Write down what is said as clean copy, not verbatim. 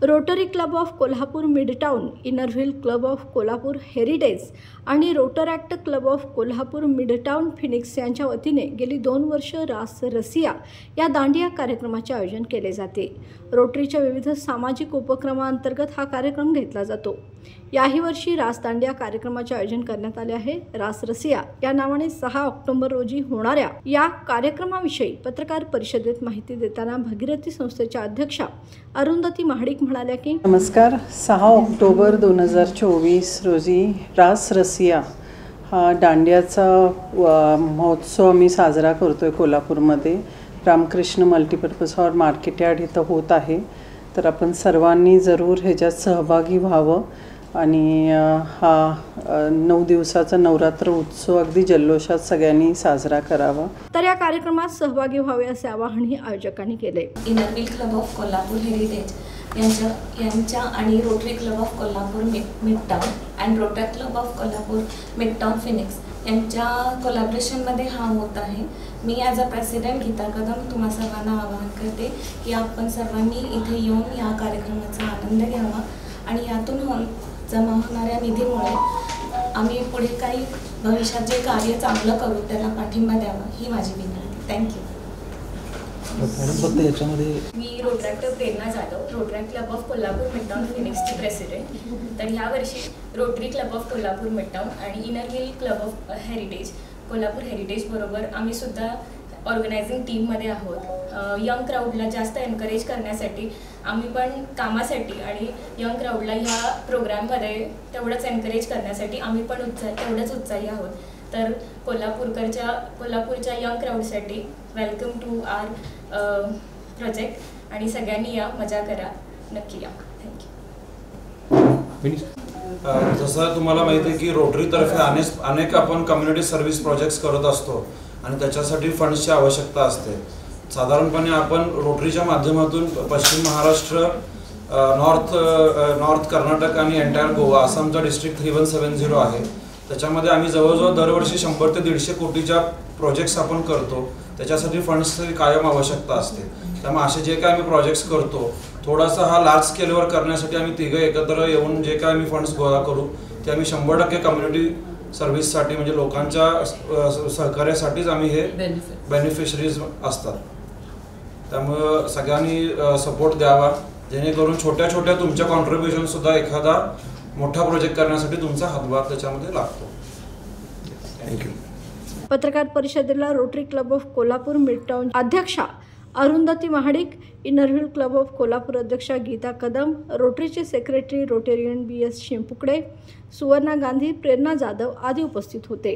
Rotary Club of Kolhapur Midtown, Inner Wheel Club of Kolhapur Heritage आणि Rotaract Club of Kolhapur Midtown Phoenix यांच्या वतीने गेली 2 वर्ष रास रसिया या दांडिया कार्यक्रमाचे आयोजन केले जाते। रोटरीच्या विविध सामाजिक उपक्रमांतर्गत हा कार्यक्रम घेतला जातो। याही वर्षी रास दांडिया कार्यक्रमाचे आयोजन करण्यात आले आहे। रास रसिया या नावाने 6 ऑक्टोबर रोजी होणाऱ्या या कार्यक्रमाविषयी पत्रकार परिषदेत माहिती देताना भगीरथी संस्थेच्या अध्यक्षा अरुंधती महाडिक म्हणाल्या की नमस्कार। 6 ऑक्टोबर 2024 रोजी रास रसिया हा दांडियाचा महोत्सव आम्ही साजरा करतोय कोल्हापूरमध्ये। Ramakrishna multipurpose hall market yard इथं होत आहे। तर आपण सर्वांनी जरूर ह्याच्यात सहभागी व्हावं आणि हा 9 दिवसाचा नवरात्र उत्सव अगदी जल्लोषात सगळ्यांनी साजरा करावा। तर या कार्यक्रमात सहभागी व्हावे असे आवाहनही आयोजकांनी केले। Inner Wheel Club of Kolhapur Heritage यांच्या आणि Rotary Club of Kolhapur Midtown and Rotary Club of Kolhapur Midtown Phoenix यांच्या कोलॅबोरेशनमध्ये हा होत आहे। मी as a president Geeta Kadam तुम्हा सर्वांना आवाहन करते की आपण सर्वांनी इथे येऊन या कार्यक्रमाचा आनंद घ्यावा आणि यातून जमा होणाऱ्या निधीमुळे आम्ही पुढे काही भविष्यात जे कार्य चांगलं करू त्याला पाठिंबा द्यावा ही माझी विनंती। थँक्यू। मी Rotaract Prerana Jadhav, Rotary Club of Kolhapur Midtown फिनिक्सची प्रेसिडेंट। तर ह्या वर्षी Rotary Club of Kolhapur Midtown आणि Inner Wheel Club of Heritage Kolhapur Heritage बरोबर आम्ही सुद्धा ऑर्गनायझिंग टीममध्ये आहोत। यंग क्राऊडला जास्त एनकरेज करण्यासाठी आम्ही पण कामासाठी आणि यंग क्राऊडला ह्या प्रोग्राममध्ये तेवढंच एनकरेज करण्यासाठी आम्ही पण तेवढंच उत्साही आहोत। तर कोल्हापूरच्या यंग क्राऊडसाठी वेलकम टू आवर प्रोजेक्ट आणि सगळ्यांनी या मजा करा, नक्की या। थँक्यू। जसं तुम्हाला माहिती आहे की रोटरीतर्फे अनेक आपण कम्युनिटी सर्व्हिस प्रोजेक्ट्स करत असतो आणि त्याच्यासाठी फंड्सची आवश्यकता असते। साधारणपणे आपण रोटरीच्या माध्यमातून पश्चिम महाराष्ट्र, नॉर्थ कर्नाटक आणि एंटायर गोवा असा आमचा डिस्ट्रिक्ट 3170 आहे। त्याच्यामध्ये आम्ही जवळजवळ दरवर्षी 100 ते 150 कोटीच्या प्रोजेक्ट्स आपण करतो। त्याच्यासाठी फंड्सची कायम आवश्यकता असते। त्यामुळे असे जे काय आम्ही प्रोजेक्ट्स करतो थोडासा हा लार्ज स्केलवर करण्यासाठी आम्ही तिघं एकत्र येऊन जे काय आम्ही फंड्स गोळा करू ते आम्ही 100% कम्युनिटी सर्व्हिससाठी म्हणजे लोकांच्या सहकार्यासाठीच आम्ही हे बेनिफिशरीज असतात। त्यामुळे सगळ्यांनी सपोर्ट द्यावा जेणेकरून छोट्या छोट्या तुमच्या कॉन्ट्रीब्युशन सुद्धा एखादा मोठा प्रोजेक्ट करण्यासाठी तुमचा हातभार त्याच्यामध्ये लागतो। थँक्यू। पत्रकार परिषदेला Rotary Club of Kolhapur Midtown अध्यक्षा Arundhati Mahadik, Inner Wheel Club of Kolhapur अध्यक्षा गीता कदम, रोटरीचे secretary Rotarian BS Shimpukade, Suvarna Gandhi, Prerana Jadhav आदी उपस्थित होते।